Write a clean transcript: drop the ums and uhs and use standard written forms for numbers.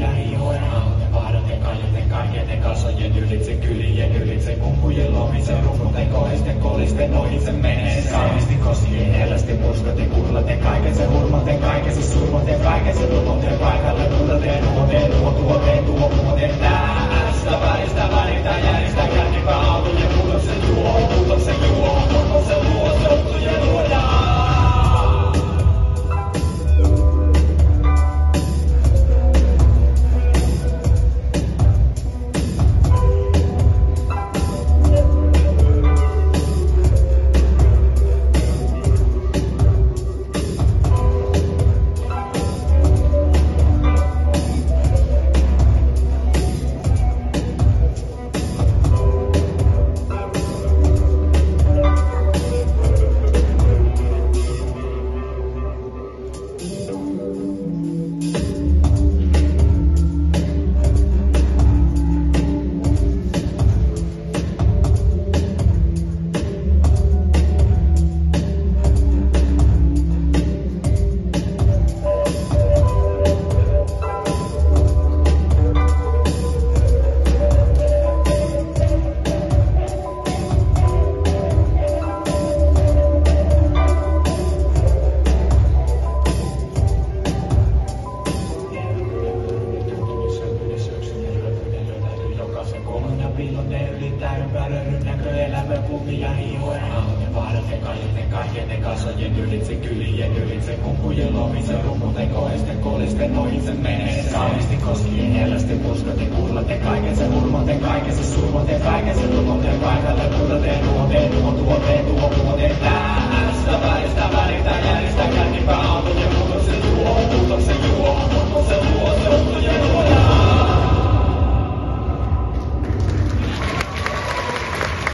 ja hihojen aalten vaadaten kajoten kaiketen kasvojen ylitse kylien ylitse kumpujen lomisen rumputen kohisten kolisten ohitse menee kauniisti kosien elästen murskaten kuhlaten kaiken sen hurmaten kaiken sen surmaten kaiken sen lumoten paikalle tuoteen tuo muoten tästä välitä järjestä kärkipä auton ja puutoksen juo sortujen luodaan. Kasvojen ylitse kylien ylitse kumpujen lomisen rumputen kohisten kolisten ohitse menee kauniisti koskien elästen murskaten kuhlaten kaiken sen hurmaten kaiken sen surmaten kaiken sen lumoten paikalle tuoteen tuo muoten tästä välitä järjestä kärkipä auton ja